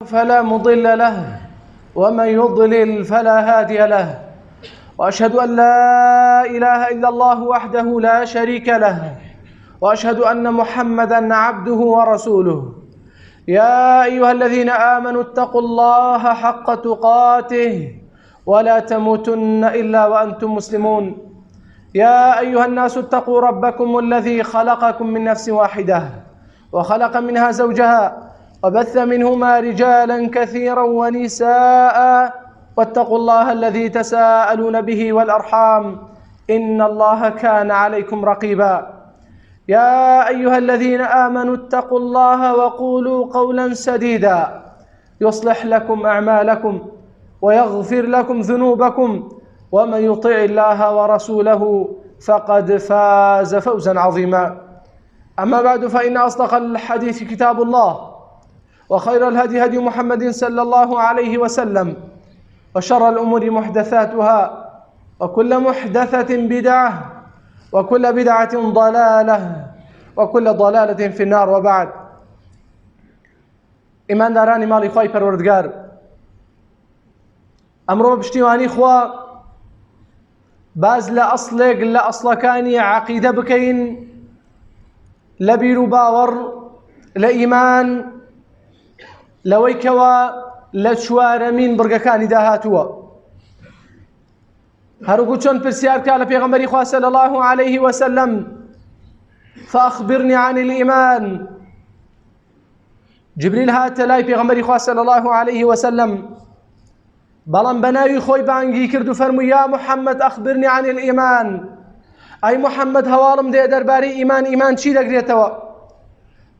فلا مضل له ومن يضلل فلا هادي له، وأشهد أن لا إله إلا الله وحده لا شريك له، وأشهد أن محمدًا عبده ورسوله. يا أيها الذين آمنوا اتقوا الله حق تقاته ولا تموتن إلا وأنتم مسلمون. يا أيها الناس اتقوا ربكم الذي خلقكم من نفس واحدة وخلق منها زوجها وبث منهما رجالا كثيرا ونساء، واتقوا الله الذي تساءلون به والأرحام إن الله كان عليكم رقيبا. يا أيها الذين آمنوا اتقوا الله وقولوا قولا سديدا يصلح لكم أعمالكم ويغفر لكم ذنوبكم، ومن يطع الله ورسوله فقد فاز فوزا عظيما. أما بعد، فإن أصدق الحديث كتاب الله، وخير الهدي هدي محمد صلى الله عليه وسلم، وشر الأمور محدثاتها، وكل محدثة بدعة، وكل بدعة ضلالة، وكل ضلالة في النار. وبعد، إيمان داراني مالي خواهي پروردگار، أمرو بشتیوانی خوا باز لأصلق لأصلكاني عقيدة بكين لبيرو باور لإيمان لويكوا لشوارمين برقكاني داهاتوا هرقو چون پرسیار که لپیغمبری خواه صلی الله عليه وسلم فأخبرني عن الإيمان. جبريل هات لاي پیغمبری خواه صلی الله عليه وسلم بلان بناوي خوي بانگي كردو فرمو يا محمد أخبرني عن الإيمان. أي محمد هوالم دي درباري إيمان چي دقريتوا؟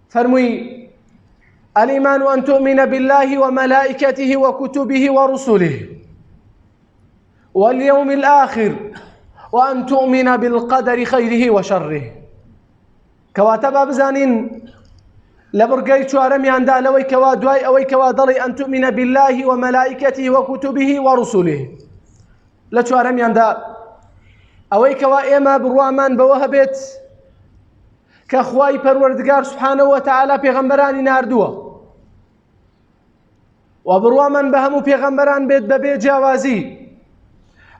فرموي الإيمان أن تؤمن بالله وملائكته وكتبه ورسله واليوم الآخر وأن تؤمن بالقدر خيره وشره. كواتبا بزانين لبرقاي شوارمي عند لوي كوا دواي أوي كوا ضلي أن تؤمن بالله وملائكته وكتبه ورسله. لا شوارمي عند أوي كوا إما بروامان بوهبت كخواي پروردگار سبحانه وتعالى پیغمبرانی ناردوه وبروامان بهمو پیغمبران بيت ببي جوازي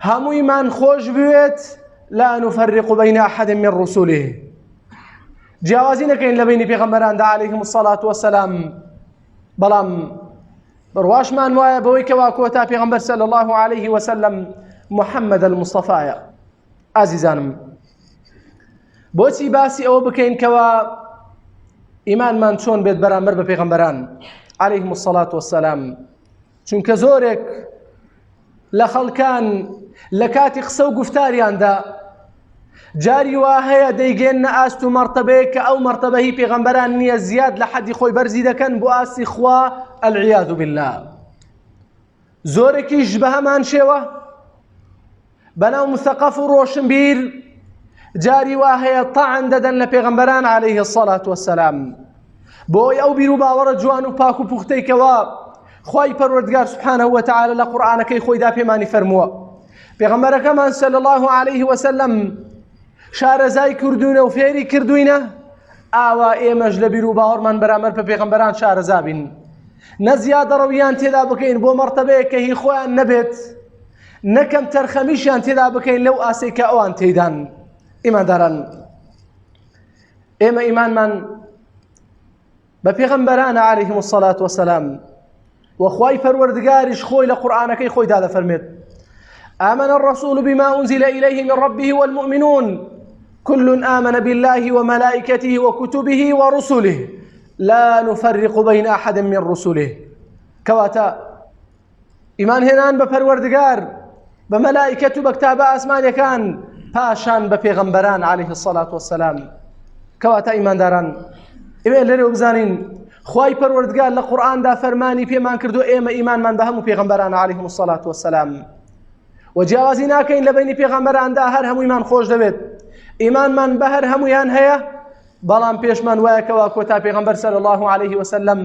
همو إيمان خوش بيت لا نفرق بين أحد من رسوله. جوازين كين لبين پیغمبران دا عليهم الصلاة والسلام، بلام برواش من وايا بويك واكوتا پیغمبر صلى الله عليه وسلم محمد المصطفى. عزيزانم، بوچی باسی او بکەین کەوا ئیمانمان چۆن بێت بەرامبەر بە پێغەمبەران عەلەیهیم الصەلاة وەسسەلام، چونکە زۆرێک لە خەڵکان لە کاتی قسە و گفتاریاندا جاری وا هەیە دەیگەێنە ئاست و مەرتەبەیەک کە ئەو مەرتەبە هی پێغەمبەران نییە، زیاد لە حەدی خۆی بەرزی دەکەن بۆ ئاستی خوا ئەلعیاذ بالله. زۆرێکیش بە هەمان شێوە بەناو مثەقەف و ڕۆشنبیر جاری وا هەیە طعن دەدەن لە پێغەمبەران عەلەیه الصەلاة وەسسەلام بۆی ئەو بیر و باوەڕە جوان و پاک و پوختەی خوای پەروەردگار سبحانه وتعالى لە قورئانەکەی خۆیدا پێمانی فەرمووە. پێغەمبەرەکەمان صلی الله عليه وسلم شارەزای کردوونە و فێری کردوینە، ئاوا ئێمەش لە بیر و باوەڕمان بەرامبەر بە پێغەمبەران شارەزا بین، نە زیادە ڕەویان تێدا بکەین بۆ مەرتەبەیەک کە هی خۆیان نەبێت، نەکەم تەرخەمیشیان تێدا بکەین لەو ئاسەی کە ئەوان تێدان. ئیمانداران، ئێمە ئیمانمان بە پێغەمبەرانە عەلەیهیم الصەلاة وەسسەلام، وخوای پەروەردگاریش خۆی لە قورئانەکەی خۆیدا دەفەرمێت آمن الرسول بما أنزل إليه من ربه والمؤمنون كل آمن بالله وملائكته وكتبه ورسله لا نفرق بين أحد من رسله. كواتا إيمان هنان بپەروەردگار بملائكة بكتاب أسمان كان پاشان بە پێغەمبەران عەلەیه الصەلاة وەسسەلام. کەواتە ئیمانداران، ئێمە لەرێ بزانین خوای پەروەردگار لە قورئاندا فەرمانی پێمان کردو ئێمە ئیمانمان بە هەموو پێغەمبەران عەلەیهیم الصەلاة وەسسەلام، و جیاوازی ناکەین لە بینی پێغەمبەراندا هەر هەموویمان خۆش دەبێت، ئیمانمان بە هەر هەموویان هەیە، بەڵام پێشمان وایە کەوا کۆتا پێغەمبەر صلی الله عليه وسلم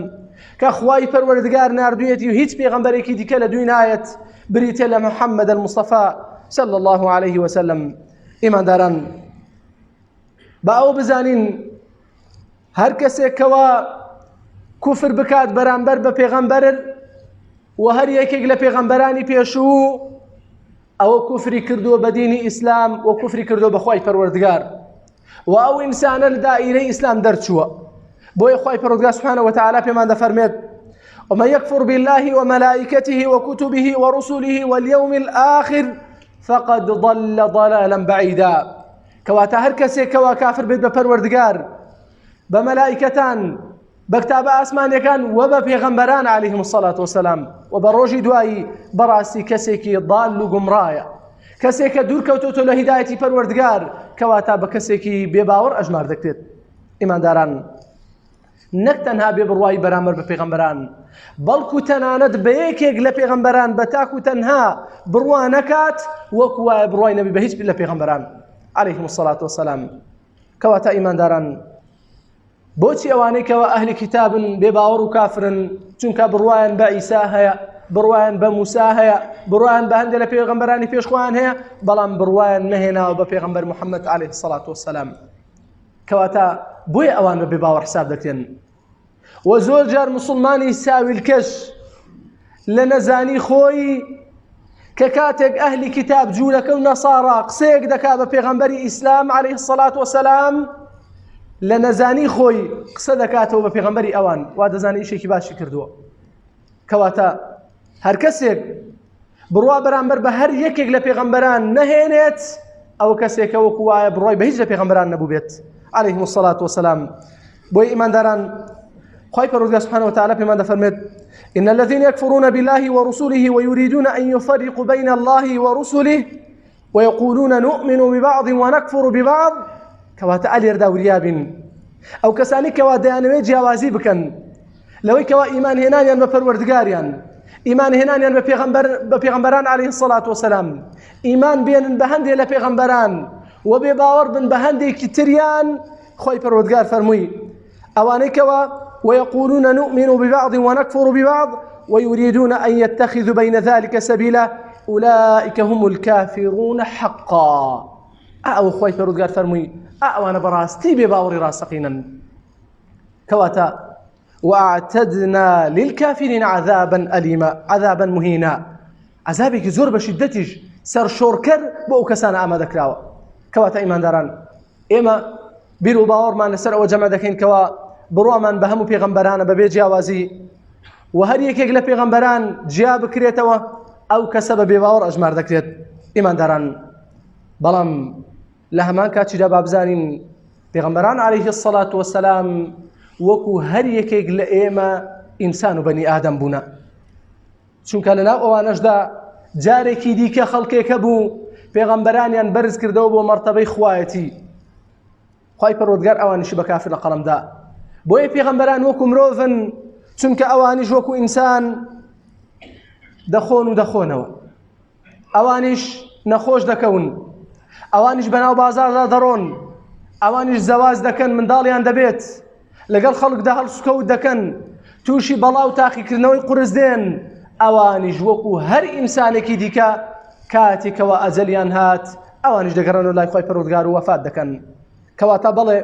کە خوای پەروەردگار ناردوویەتی و هیچ پێغەمبەرێکی دیکە لە دوی نایەت بریتە لە محەممەد المصطفى صلی الله عليه وسلم. ئیمانداران، بە ئەو بزانین هەر کەسێک کەوا کوفر بکات بەرامبەر بە پێغەمبەر و هەر یەکێک لە پێغەمبەرانی پێشوو ئەوە کوفری کردووە بە دینی ئیسلام و کوفری کردووە بەخوای پەروەردگار و ئەو ئینسانە لە دائیرەی ئیسلام دەرچووە. بۆیە خوای پەروەردگار سبحانه وتعالى پێمان دەفەرمێت ومن يكفر بالله وملائكته وكتبه ورسله واليوم الآخر فقد ضل ضلالا بعيدا. كواتا هر کەسێک کەوا کافر بێت بە پەروەردگار بە مەلائیکەتان بە کتابە ئاسمانیەکان و بە پێغەمبەران عەلەیهیم الصەلاة وەسەلام و بە ڕۆژی دوایی بەڕاستی کەسێکی ضال و گومڕایە، کەسێکە دوورکەوتۆتۆ لە هیدایەتی پەروەردگار کەواتا بە کەسێکی بێباوەڕ ئەژمار دەکرێت. ئیمانداران نەک تەنها بێبڕوایی بەرامبەر بە پێغەمبەران بەڵکو تەنانەت بە یەکێک لە پێغەمبەران بە تاک و تەنها بڕوا نەکات وەکو وایە بڕوای نەبی بە هیچ لە پێغەمبەران عەلەیهیم الصەلاة وەسەلام. کەواتە ئیمانداران بۆچی ئەوانەی کەوە ئەهلی کتابن بێباوەڕ و کافرن چونکە بڕوایان بە عیسا هەیە، بڕوایان بە موسا هەیە، بڕوایان بە هەندێک لە پێغەمبەرانی پێشخۆیان هەیە، بەڵام بڕوایان نەهێناوە بە پێغەمبەر محەممەد عەلەیهی الصەلاة وەسەلام. کەواتە بۆیە ئەوان بە بێباوەڕ حساب دەکرێن و زۆر جار مسلمانی ساویلکەش لە نەزانی خۆی کە کاتێک ئەهلی کتاب جوولەکە و نەسارا قسەیەک دەکا بە پێغەمبەری ئیسلام عەلەیهی الصەلاة وەسەلام لە نەزانی خۆی قسە دەکاتەوە بە پێغەمبەری ئەوان وا دەزانێت ئیشێکی باشی کردووە. کەواتە هەر کەسێک بڕوا بەرامبەر بە هەر یەکێک لە پێغەمبەران نەهێنێت ئەو کەسێکە وەکو وایە بڕوای بە هیچ لە پێغەمبەران نەبوو بێت عەلەیهیم الصەلاة وەسەلام. بۆی ئیمانداران خوای پەروەردگار سبحانه وتعالى پێمان دەفەرمێت إن الذين يكفرون بالله ورسله ويريدون أن يفرقوا بين الله ورسله ويقولون نؤمن ببعض ونكفر ببعض کەواتە ئەلێردا وریابن ئەو کەسانی کەوا دەیانەوێت جیاوازی بکەن لەوەی کەوا ئیمان هێنانیان بە پەروەردگاریان، ئیمان هێنانیان بە پێغەمبەران عەلەیهی الصەلاة وەسەلام، ئیمان بێنن بە هەندێک لە پێغەمبەران و بێباوەڕ بن بە هەندێکی تریان. خۆی پەروەردگار فەرمووی ئەوانەی کەوا ويقولون نؤمن ببعض ونكفر ببعض ويريدون أن يتخذوا بين ذلك سبيلا أولئك هم الكافرون حقا. أو خوي پەروەردگار فەرمووی ئەوانە بەڕاستی بێباوەڕی ڕاستەقینن. کەواتە وأعتدنا للكافرين عذابا أليما عذابا مهينا، عذابێکی زۆر بە شیدەتیش سەرشۆڕکەر بۆ ئەو کەسانە ئامادەکراوە. کەواتە ئیمانداران ئێمە بیر و باوەڕمان لەسەر ئەوە جەمع دەکەین کەوا بڕوامان بە هەموو پێغەمبەرانە بەبێ جیاوازی و هەر یەکێک لە پێغەمبەران جیا بکرێتەوە ئەو کەسە بە بێباوەڕ ئەژمار دەکرێت. ئیمانداران بەڵام لە هەمان کاتیدا با بزانین پێغەمبەران عەلەیهی الصەلاة وەسەلام وەکو هەر یەکێک لە ئێمە ئینسان و بەنی ئادەم بوونە، چونکە لەناو ئەوانەشدا جارێکی دیکە خەڵکێکە بوو پێغەمبەرانیان بەرز کردەوە بۆ مەرتەبەی خوایەتی. خوای پەروەردگار ئەوانیشی بە کافر لە قەڵەمدا. بۆیە پێغەمبەران وەکو مرۆڤن چونکە ئەوانیش وەکو ئینسان دەخۆن و دەخۆنەوە، ئەوانیش نەخۆش دەکەون، ئەوانیش بەناو بازاردا دەڕۆن، ئەوانیش زەواز دەکەن، منداڵیان دەبێت، لەگەڵ خەڵکدا هەڵسوکەوت دەکەن، تووشی بەڵاو تاقیکردنەوەی قورس دێن. ئەوانیش وەکو هەر ئینسانێکی دیکە کاتێکەوە ئەجەلیان هات ئەوانیش دەگەڕێنەوە لای خوای پەروەردگار و وەفات دەکەن. کەواتە بەڵێ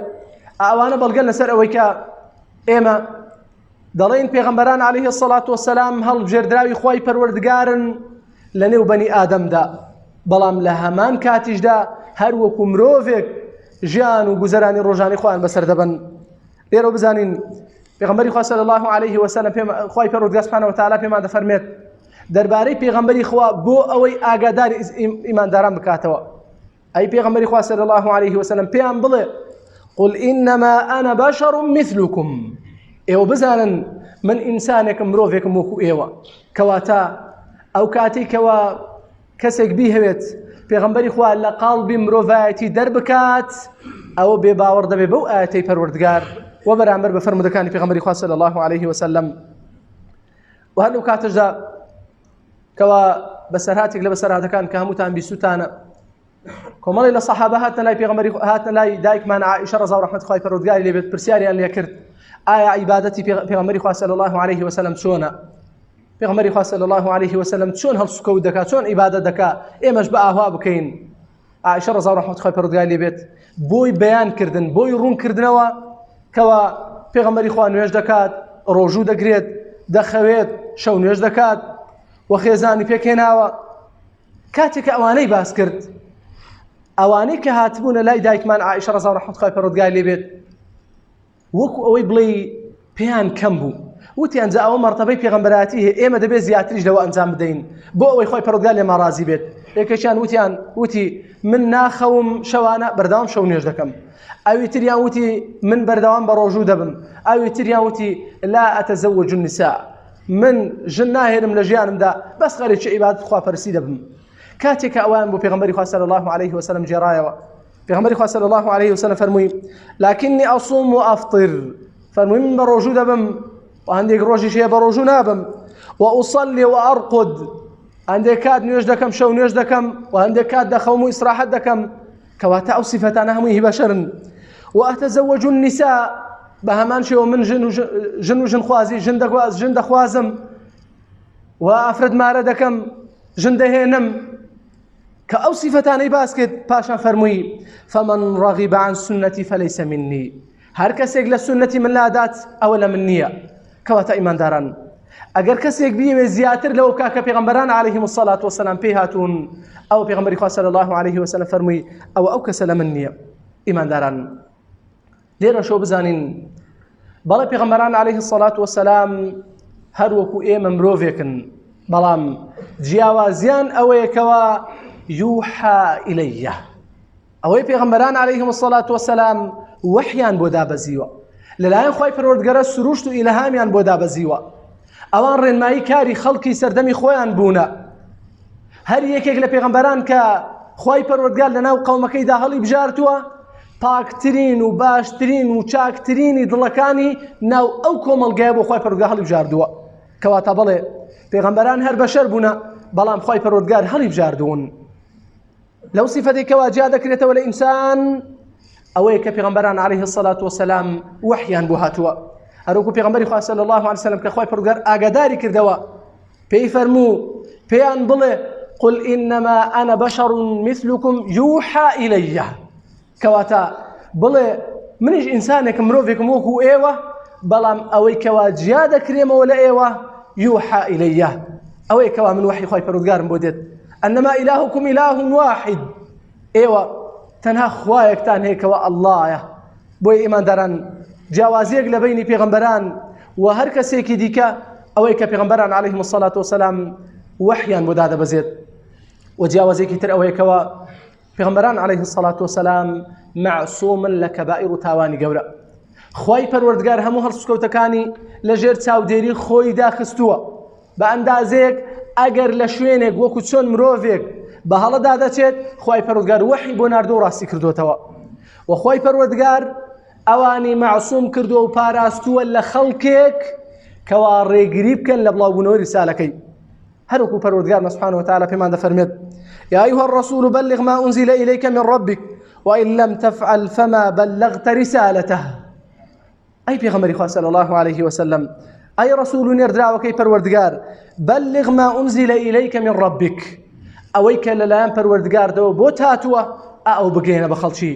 ئەوانە بەڵگەن لەسەر ئەوەی کە ئێمە دەڵێن پێغەمبەران عەلەیهی الصەلاة وەسەلام هەڵبژێردراوی خوای پەروەردگارن لە نێو بەنی ئادەمدا، بەڵام لە هەمان کاتیشدا هەر وەکو مرۆڤێک ژیان و گوزەرانی ڕۆژانی خۆیان بەسەر دەبن. لێرە بزانین پێغەمبەری خوا صلی الله علیه و سلم خوای پەروەردگار سبحانه و تعالی پێمان دەفەرمێت دەربارەی پێغەمبەری خوا بۆ ئەوەی ئاگاداری ئیمانداران بکاتەوە. ئەی پێغەمبەری خوا صلی الله علیه و سلم پێیان بڵێ قل إنما أنا بشر مثلكم، ئێوە بزانن من ئینسانێکم مرۆڤێکم وەکو ئێوە. کەواتە ئەو کاتێکەوە کەسێک بیهەوێت پێغەمبەری خوا لە قاڵبی مرۆڤایەتی دەربکات ئەوە بێباوەڕ دەبێت بەو ئاەتەی پەروەردگار و بەرامبەر بە فەرمودەکانی پێغەمبەری خوا صلی الله علیه و سلم. و هەر لەو کاتەشدا کەوا بەسەرهاتێک لە بەسەرهاتەکان کە هەمووتان بیستوتانە کۆمەڵی لە سەحابە هاتنە لای پێغەمبەری هاتنە لای دایکمان عائیشە ڕەزا و ڕەحمەتی خوای پەروەردگاری لێ بێت، پرسیاریان لێ کرد ئایا عیبادەتی پێغەمبەری خوا صلی الله علیه و سلم چۆنە؟ پێغەمبەری خوا صلی الله علیه و سلم چۆن هەڵسوکەوت دەکات، چۆن عیبادەت دەکات، ئێمەش بە ئاوا بکەین. عائیشە ڕەزا و ڕەحمەتی خوای پەروەردگاری لێ بێت بۆی بەیانکردن، بۆی ڕوونکردنەوە کەوا پێغەمبەری خوا نوێژ دەکات، ڕۆژوو دەگرێت دەخەوێت شەو نوێژ دەکات و خێزانی پێکهێناوە. کاتێک کە ئەوانەی باس کرد، ئەوانەی کە هاتبوونە لای دایکمان عائیشە ڕەزا و ڕەحمەتخوای پەروەردگار لێ بێت، وەکو ئەوەی بڵێ پێیان کەم بوو، وتیان جا ئەوە مەرتەبەی پێغەمبەراتی هەیە، ئێمە دەبێت زیاتریش لەوە ئەنجام بدەین بۆ ئەوەی خۆی پەروەردگار لێمە ڕازی بێت. یەکێکیان وتی من ناخەوم شەوانە بەردەوام شەو نوێژ دەکەم، ئەوی تریان وتی من بەردەوام بە ڕۆژوو دەبم، ئەوی تریان وتی لا ئەتەزەوەج النساء، من ژن ناهێنم لە ژیانمدا بەس خەریکی عیبادەت خواپەرستی دەبم. کاتێک کە ئەوان بۆ پێغەمبەری خوا صلی الله عليه وسلم جێڕایەوە، پێغەمبەری خوا صلی الله عليه وسلم فەرمووی لكني أصوم وأفطر، فەرمووی من بە ڕۆژوو دەبم و هەندێک ڕۆژیش هەیە بە ڕۆژوو نابم، وأصلي وأرقد، هەندێک کات نوێژ دەکەم شەو نوێژ دەکەم و هەندێک کات دەخەوم و ئیسراحەت دەکەم، کەواتە ئەو سیفەتانە هەمووی هی بەشەرن. وأتزوج النساء، بە هەمان شێوە من ژن خوازی ژن دەخوازم و ئافرەتمارە دەکەم ژن دەهێنم، کە ئەو سیفەتانەی باس کرد. پاشان فەرمووی فمن رغب عن سنتي فليس مني، هەر کەسێک لە سنەتی من لادات ئەوە لە من نییە. کەواتە ئیمانداران، ئەگەر کەسێک بیەوێ زیاتر لەوە بکا کە پێغەمبەران عەلەیهیم الصەلاة وەسەلام پێی هاتوون، ئەو پێغەمبەری خوا صلی الله عليه وسلم فەرمووی ئەو کەسە لە من نییە. ئیمانداران، لێرە شەو بزانین بەڵێ پێغەمبەران عەلەیهی الصەلاة وەسەلام هەر وەکو ئێمە مرۆڤێکن، بەڵام جیاوازیان ئەوەیەکەوە یوحا ئیلەیە، ئەوەی پێغەمبەران عەلەیهیم الصەلاة وەسەلام وحیان بۆ دابەزیوە، لەلایەن خوای پەروەردگارە سروشت و ئیلهامیان بۆ دابەزیوە. ئەوان ڕێنمایی کاری خەڵکی سەردەمی خۆیان بوونە. هەر یەکێک لە پێغەمبەران کە خوای پەروەردگار لەناو قەومەکەیدا هەڵی بژارتووە، پاکترین و باشترین و چاکترینی دڵەکانی ناو ئەو کۆمەڵگایە بۆ خوای پەروەردگار هەڵی بژاردووە. کەواتە بەڵێ پێغەمبەران هەر بەشەر بوونە، بەڵام خوای پەروەردگار هەڵی بژاردوون. لەو سیفەتێکەوە جیا دەکرێتەوە لە ئینسان ئەوەیە کە پێغەمبەران عەلەیهی الصەلاة وەسەلام وحیان بۆ هاتووە. هەروەکو پێغەمبەری خوا صلی الله عليه وسلم کە خوای پەروەردگار ئاگاداری کردەوە، پێی فەرموو پێیان بڵێ قل إنما أنا بشر مثلكم يوحى إلي، کەواتە بڵێ منیش ئینسانێکم مرۆڤێکم وەکو ئێوە، بەڵام ئەوەی کەوا جیا دەکرێمەوە لە ئێوە يوحى إلي، ئەوەی کەوا من وحی خوای پەروەردگارم بۆ دێت. أنما إلهكم إله واحد، ئێوە تەنها خوایەکتان هەیە کەوا ئەڵڵایە. بۆی ئیمانداران، جیاوازیەک لە بینی پێغەمبەران و هەر کەسێکی دیکە ئەوەی کە پێغەمبەران عەلەیهیم الصەلاة وەسەلام وحیان بۆ دادەبەزێت. و جیاوازێکی تر ئەوەیەکەوە پێغەمبەران عەلەیهی الصەلاة وەسەلام معسوومن لە کەبائیر و تاوانی گەورە. خوای پەروەردگار هەموو هەڵسوکەوتەکانی لە ژێر چاودێری خۆی داخستووە، بە ئەندازەیەک ئەگەر لە شوێنێک وەکو چۆن مرۆڤێک بە هەڵەدا دەچێت، خوای پەروەردگار وحی بۆ ناردۆ و ڕاستی کردوتەوە. و خوای پەروەردگار ئەوانی معسووم کردووە و پاراستووە لە خەڵکێک کەوا ڕێگری بکەن لە بڵاوبوونەوەی ریسالەکەی. هەروەکو پەروەردگار سبحانه وتعالى پێمان دەفەرمێت يا أيها الرسول بلغ ما أنزل إليك من ربك وإن لم تفعل فما بلغت رسالته. أي پێغەمبەری خوا صلی الله عليه وسلم، أي رسول نێردراوەکەی پەروەردگار، بلغ ما أنزل إليك من ربك، ئەوەی کە لەلایەن پەروەردگاردەوە بۆ هاتووە ئەو بگەێنە بە خەڵکی.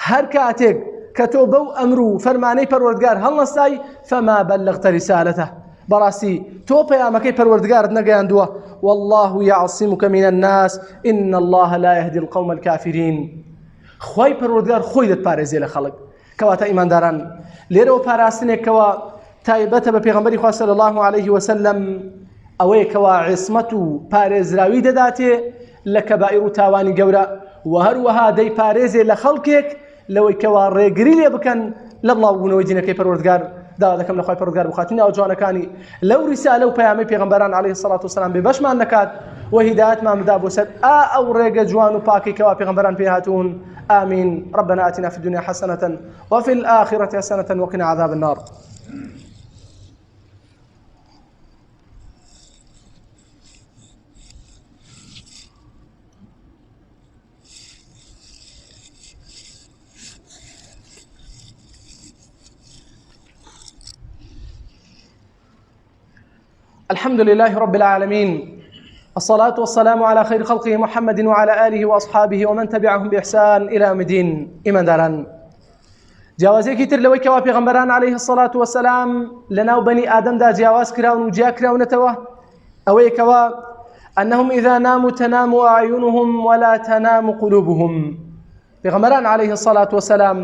هەر کاتێک کە تۆ بەو ئەمر و فەرمانەی پەروەردگار هەڵنەسای فما بلغت رسالته، بەڕاستی تۆ پەیامەکەی پەروەردگارت نەگەیاندووە. والله يعصمك من الناس إن الله لا يهدي القوم الكافرين. خوای پەروەردگار خۆی دەتپارێزێ لە خەڵک. کەواتە ئیمانداران، لێرەوە پاراستنێکەوە تایبەتە بە پێغەمبەری خوا صلی الله عليه وسلم ئەوەیە کەوا عیسمەت و پارێزراوی دەداتێ لە کەبائیر و تاوانی گەورە، و هەروەها دەیپارێزێ لە خەڵکێک لەوەی کەوا ڕێگری لێ بکەن لە بڵاوبوونەوەی دینەکەی پەروەردگار. داوا دەکەم لە خوای پەروەردگار بخاتنی ناوجوانەکانی لەو ریسالە و پەیامەی پێغەمبەران عەلەیهی الصەلاة وەسەلام بێبەشمان نەکات و هیدایەتمان بدا بۆ سەر ئەو ڕێگە جوان و پاکەی کەوا پێغەمبەران پێی هاتوون. آمين. ربنا آتنا في الدنيا حسنة وفي الآخرة حسنة وقنا عذاب النار. الحمد لله رب العالمين، الصلاة والسلام على خير خلقه محمد وعلى آله وأصحابه ومن تبعهم بإحسان إلى يوم الدين. إيمان داران، جیاوازێکی تر لەوەی کەوا پێغەمبەران عليه الصلاة والسلام لەناو بەنی ئادەمدا جیاواز کراون و جیا کراونەتەوە ئەوەیە کەوا أنهم إذا ناموا تنام أعينهم ولا تنام قلوبهم. پێغەمبەران عليه الصلاة والسلام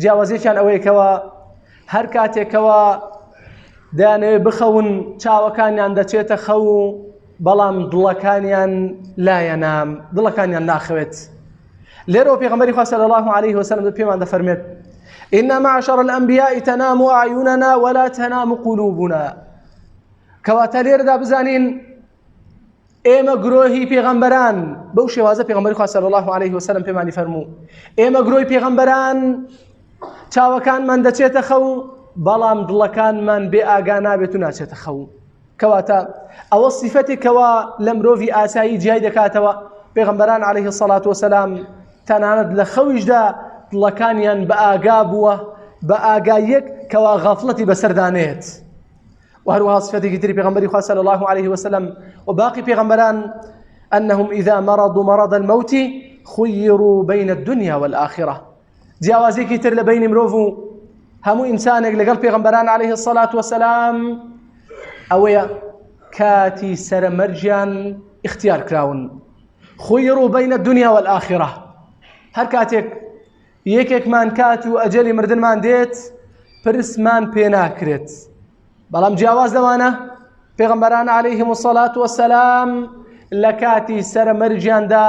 جیاوازێکیان ئەوەیە کەوا هەر کاتێکەوە دەیانەوێ بخەون چاوەکانیان دەچێتە خەو بەڵام دڵەکانیان لایەنام دڵەکانیان ناخەوێت. لێرەوە پێغەمبەری خوا صلی الله عليه وسلم پێمان دەفەرمێت إن معشر الأنبياء تنام أعيننا ولا تنام قلوبنا. کەواتە لێرەدا بزانین ئێمە گرۆهی پێغەمبەران بەو شێوازە پێغەمبەری خوا صلی الله عليه وسلم پێمانی فەرموو ئێمە گرۆی پێغەمبەران چاوەکانمان دەچێتە خەو بەڵام دڵەکانمان بێ ئاگا نابێت و ناچێتە خەو. کەواتە ئەوە سیفەتێکەوە لە مرۆڤی ئاسایی جیای دەکاتەوە. پێغەمبەران عليه الصلاة والسلام تەنانەت لە خەویشدا دڵەکانیان بە ئاگا بووە بە ئاگایەک کەوا غەفڵەتی بەسەردانێت. وهروها صفاتي كتير بيغمبري خاص صلى الله عليه وسلم وباقي بيغمبران أنهم إذا مرضوا مرض الموت خيروا بين الدنيا والآخرة. جوازي كتير لبين مروفو همو إنسانك لقلب بيغمبران عليه الصلاة والسلام أويا كاتي سرمرجان اختيار كراون خيروا بين الدنيا والآخرة. هر كاتك يكك مان كاتو أجلي مردن مان ديت برس مان بيناكرت بەڵام جیاواز لەوانە پێغەمبەران عليهم الصلاة والسلام لە کاتی سەرمەرجیاندا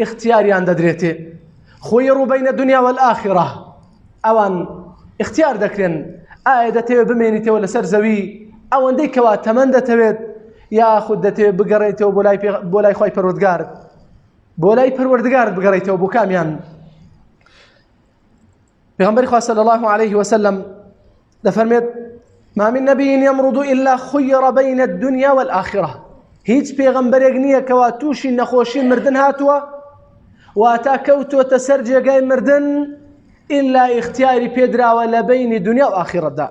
اختیاریان دەدرێتێ خيروا بين الدنيا والآخرة. ئەوان اختیار دەکرێن ئایا دەتەوێت بمێنیتەوە لەسەر زەوی ئەوەندەی کەوا تەمەن دەتەوێت یاخود دەتەوێت بگەڕێیتەوە بۆ لای خۆی پەروەردگارت بۆ لای پەروەردگارت بگەڕێیتەوە بۆ کامیان. پێغەمبەری خوا صلی الله عليه وسلم دەفەرمێت ما من نبي يمرض إلا خير بين الدنيا والآخرة. هیچ پێغەمبەرێک نییە کەوا تووشی نەخۆشی مردن هاتووە واتا کەوتۆتە سەر جێگای مردن ئیلا اختیاری پێدراوە لە بینی دنیا و ئاخیرەتدا.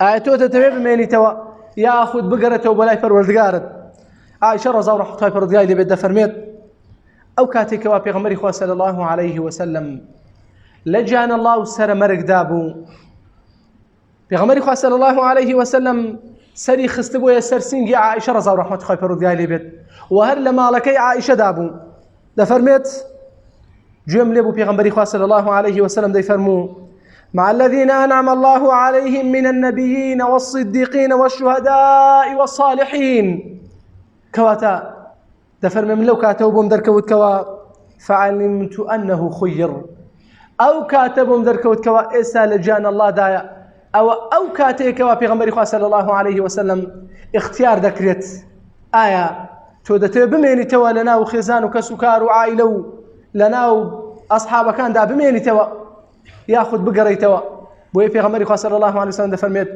ئایا تۆ دەتەوێت بمێنیتەوە یاخود بگەڕێتەوە بۆ لای پەروەردگارت. عائشە ڕەضا و ڕەحمەتوڵڵاهی پەروەردگاری لێبێت دەفەرمێت ئەو کاتێکەوە پێغەمبەری خوا صلی الله عليه وسلم لە جیان الله و سەرمەرگدا بوو پێغەمبەری خوا صلی الله عليه وسلم سەری خستبووە سەر سینگی عائشە ڕەضا و ڕەحمەتوڵڵاهی پەروەردگاری لێبێت و هەر لە ماڵەکەی عائشەدا بوو. دەفەرمێت گوێم لێ بوو پێغەمبەری خوا صلی الله عليه وسلم دەیفەرموو مع الذين أنعم الله عليهم من النبيين والصديقين والشهداء والصالحين. كواتا دەفەرمێ من لەو کاتەوە بۆم دەرکەوت کەوا فعلمت أنه خير ئەو کاتە بۆم دەرکەوت کەوا ئێستا لە جیان اللهدایە ئەو کاتێکەوە پێغەمبەری خوا صلی الله عليه وسلم اختیار دەکرێت ئایا تۆ دەتەوێت بمێنیتەوە لەناو خێزان و کەس و کار و عائیلە و لەناو ئەصحابەکاندا بمێنیتەوە یاخود بگەڕیتەوە. بۆیە پێغەمبەری خوا صلی الله عليه وسلم دەفەرمێت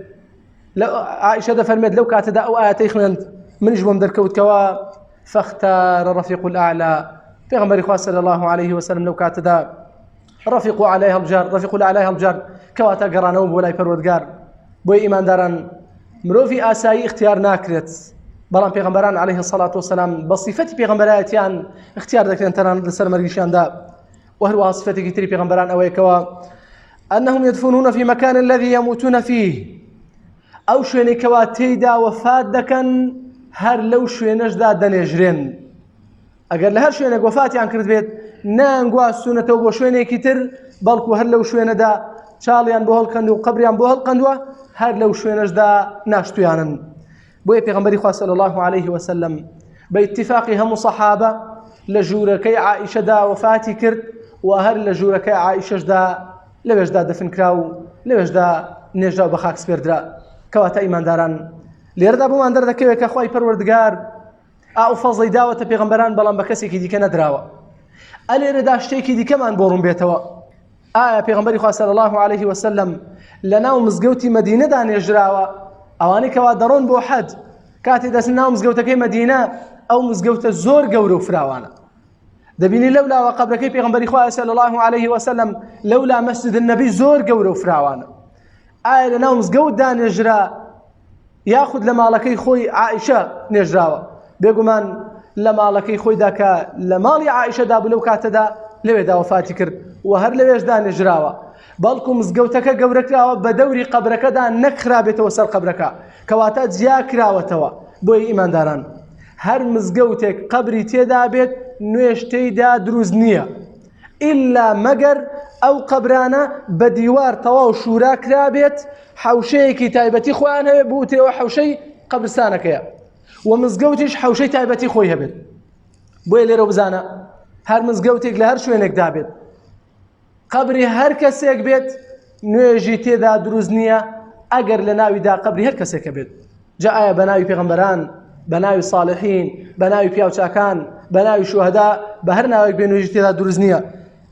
عائشە دەفەرمێت لەو کاتەدا ئەو ئاەتەی خوێند منیش بۆم دەرکەوتکەوە فاختار الرفيق الأعلى. پێغەمبەری خوا صلی الله عليه وسلم لەو کاتەدا رفيق عليها الجار رفيق عليها الجار کەواتە گەڕانەوە بۆ لای پەروەردگار. بۆی ئیمانداران مرۆڤی ئاسایی اختیار ناکرێت بەڵام پێغەمبەران عليه الصلاة والسلام بە صیفەتی پێغەمبەرایەتیان اختیار دەکرێن تەنانەت لەسەر مەرگیشیاندا. وهروها صفەتێکی تری پێغەمبەران ئەوەیەکەوە أنهم يدفنون في مكان الذي يموتون فيه. ئەو شوێنێکەوە تێیدا وەفات دەکەن هەر لەو شوێنەشدا دەنێژرێن. ئەگەر لە هەر شوێنێک وەفاتیان کرد بێت نانگواستونەتەوە بۆ شوێنێکی تر بەڵکو هەر لەو شوێنەدا چاڵیان بۆ هەڵقەند و قبریان بۆ هەڵقەندووە هەر لەو شوێنەشدا ناشتویانن. بۆیە پێغەمبەری خوا صلی الله عليه وسلم بە ئیتیفاقی هەموو سەحابە لە ژوورەکەی عائیشەدا وەفاتی کرد و هەر لە ژوورەکەی عائیشەشدا لەوێشدا دەفن کرا و لەوێشدا نێژرا و بە خاک سپێردرا. کەواتە ئیمانداران لێرەدا بۆمان دەردەکەوێت کە خوای پەروەردگار ئاو فەزڵی داوەتە پێغەمبەران بەڵام بە کەسێکی دیکە نەدراوە. ئەلێرەدا شتێکی دیکەمان بۆ ڕوون بێتەوە. ئایا پێغەمبەری خوا صلی الله عليه وسلم لەناو مزگەوتی مەدینەدا نێژراوە؟ ئەوانەی کەوا دەڕۆن بۆ حەج کاتێ دەچن ناو مزگەوتەکەی مەدینە ئەو مزگەوتە زۆر گەورە و فراوانە. دەبینی لەولاوە قەبرەکەی پێغەمبەری خوا صلی الله عليه وسلم لەولا مەسجد النەبی زۆر گەورە و فراوانە. ئایا لەناو مزگەوتدا نێژرا یاخود لە ماڵەکەی خۆی عائیشە نێژراوە؟ بێگومان لە ماڵەکەی خۆیدا کە لە ماڵی عائیشەدا بوو لەو کاتەدا لەوێدا وەفاتی کرد و هەر لەوێشدا نێژراوە. بەڵکو مزگەوتەکە گەورەکراوە بە دەوری قەبرەکەدا نەکرابێتەوە سەر قەبرەکە کەواتە جیا کراوەتەوە بۆی ئیمانداران هەر مزگەوتێک قەبری تێدا بێت نوێژ تێیدا دروست نییە ئیلا مەگەر ئەو قەبرانە بە دیوار تەواو شورا کرابێت حەوشەیەکی تایبەتی خۆیان هەبێت بوترەوە حەوشەی قەبرستانەکەیە و مزگەوتیش حەوشەی تایبەتی خۆی هەبێت بۆیە لێرە بزانە هەر مزگەوتێک لە هەر شوێنێکدا بێت قەبری هەر کەسێک بێت نوێژی تێدا دروست نییە ئەگەر لە ناویدا قەبری هەر کەسێکە بێت جا ئایا بە ناوی پێغەمبەران بە ناوی صالحین بە ناوی پیاوچاکان بە ناوی شوهەدا بە هەر ناوێک بێ نوێژی تێدا دروست نییە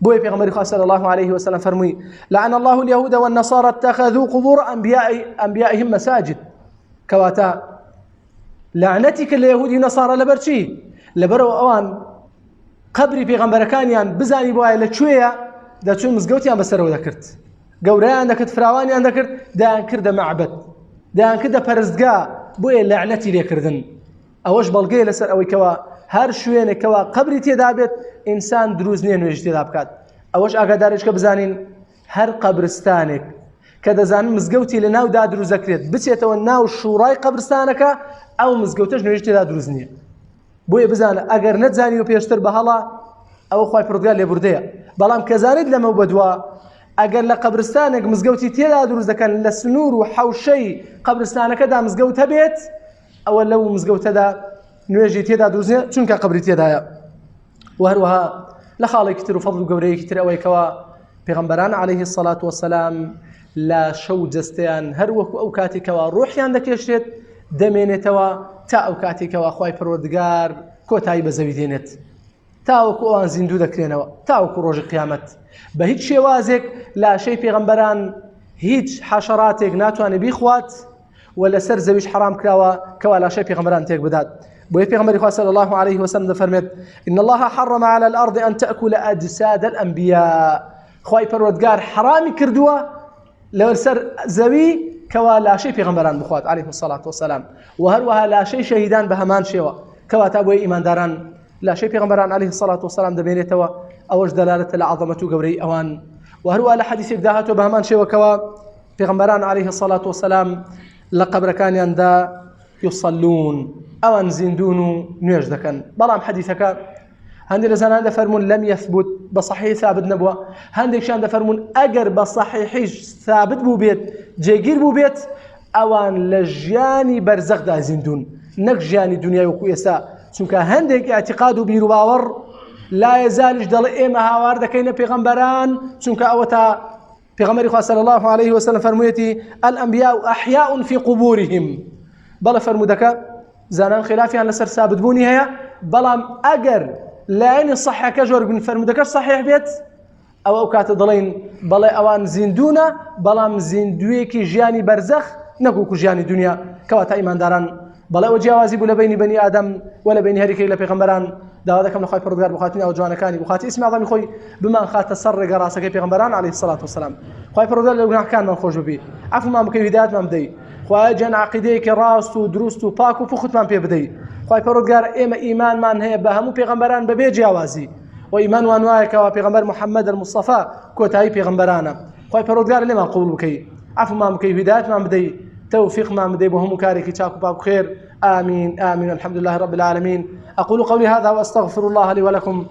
بۆیە پێغەمبەری خوا صلی الله عليه وسلم فەرمووی لعن الله اليهود والنصارى اتخذوا قبور انبيائهم مساجد کەواتە لعنەتی کرد لە یەهودی و نەسارە لەبەر چی لەبەرەوە ئەوان قەبری پێغەمبەرەکانیان بزانی بۆ وایە لەکوێیە دەچوون مزگەوتیان بەسەرەوە دەکرد گەورەیان دەکرد فراوانیان دەکرد دایان کردە مەعبەد دایان کردە پەرستگا بۆیە لعنەتی لێکردن ئەوەش بەڵگەیە لەسەر ئەوەی کەوە هەر شوێنێکەوە قەبری تێدا بێت ئینسان دروست نییە نوێژی تێدا بکات ئەوەش ئاگاداریشکە بزانین هەر قەبرستانێک کە دەزانن مزگەوتی لە ناودا دروست دەکرێت بچێتەوە ناو شوڕای قەبرستانەکە ئەو مزگەوتەش نوێژی تێدا دروست نییە بۆیە بزانە ئەگەر نەتزانی و پێشتر بەهەڵا ئەوە خوای پروردگار لێبوردەیە بەڵام کە زانیت لەمە بەدووە ئەگەر لە قەبرستانێک مزگەوتی تێدا دروست دەکەن لە سنوور و حەوشەی قەبرستانەکەدا مزگەوت هەبێت ئەوە لەو مزگەوتەدا نوێژی تێدا دروست نییە چونکە قەبری تێدایە و هەروەها لە خاڵێکی تر و فەضل و گەورەیەکی تر ئەوەی کەوە پێغەمبەران عەلەیهی السەڵات وەسەلام لە شەو جەستەیان هەر وەکو ئەو کاتێکەوە ڕۆحیان دەکێشێت دەمێنێتەوە تا ئەو کاتێکەوە خوای پەروەردگار کۆتایی بە زەوی دێنێت تاوەکو ئەوان زیندوو دەکرێنەوە تاوەکو ڕۆژی قیامەت بە هیچ شێوازێک لاشەی پێغەمبەران هیچ حەشەراتێک ناتوانێت بیخوات و لەسەر زەویش حرام کراوە کەوا لاشەی پێغەمبەران تێک بدات بۆیە پێغەمبەری خوا صلی الله عليه وسلم دەفەرمێت إن الله حرم على الأرض أن تأكل أجساد الأنبياء خوای پەروەردگار حرامی کردووە لەسەر زەوی کەوا لاشەی پێغەمبەران بخوات عليه الصلاة والسلام و هەروەها لاشەی شەهیدان بە هەمان شێوە کەواتە بۆیە ئیمانداران لاشەی پێغەمبەران عليه الصلاة والسلام دەمێنێتەوە ئەوەش دەلالەتە لە عەظەمەت و گەورەی ئەوان و هەروەها لە حەدیثێکدا هاتووە بە هەمان شێوە کەوا پێغەمبەران عليه الصلاة والسلام لە قەبرەکانیاندا يصلون ئەوان زیندون و نوێژ دەکەن بەڵام حەدیثەکە هەندێک لە زانان دەفەرمون لەم یەثبوت بە صحیح ثابت نەبووە هەندێکشیان دەفەرمون ئەگەر بە صحیحیش ثابت بوو بێت جێگیر بوو بێت ئەوان لە ژیانی بەرزەخدا زیندون نەک ژیانی دنیای وەکو ئێستا چونکە هەندێک اعتقاد و بیر و باوەڕ لا یەزالیش دەڵێ ئێمە هاوار دەکەینە پێغەمبەران چونکە ئەوە تا پێغەمبەری خوا صلی الله عليه وسلم فەرموویەتی الأنبیاء أحیاء في قبورهم بەڵێ فەرمودەکە زانان خلافیان لەسەر ثابت بوونی هەیە بەڵام ئەگەر لایەنی صحیحەکە جۆر بن فەرمودەکەش صحیح بێت ئەو کاتە دەڵێن بەڵێ ئەوان زیندوونە بەڵام زیندوویەکی ژیانی بەرزەخ نەکوکو ژیانی دنیا کەواتە ئیمانداران بەڵێ ئەوە جیاوازی بوو لە بینی بەنی ئادەم و لە بینی هەریکەی لە پێغەمبەران داوا دەکەم لە خوای پەروەردگار بخاتنی ئەو جوانەکانی بخاتی ئیسمی عەظەمی خۆی بمان خاتە سەر ڕێگە ڕاستەکەی پێغەمبەران عەلەیهی السەڵات وەسەلام خوای پەروەردگار لە گوناحەکانمان خۆش ببی عەفومان بکەی هیدایەتمان بدەی خوای جەن عەقیدەیەکی ڕاست و دروست و پاک و پوختمان پێ بدەی خوای پەروەردگار ئێمە ئیمانمان هەیە بە هەموو پێغەمبەران بەبێ جیاوازی و ئیمانوان وایەکەوە پێغەمبەر محەممەد الموستەفا کۆتایی پێغەمبەرانە خوای پەروەردگار لێمان قبوڵ بکەی عەفومان بکەی هیدایەتمان بدەی توفيقمان بدەی بۆ هەموو کارێکی چاک و پاک و خێر آمين آمين الحمد لله رب العالمين أقول قولي هذا وأستغفر الله لي ولكم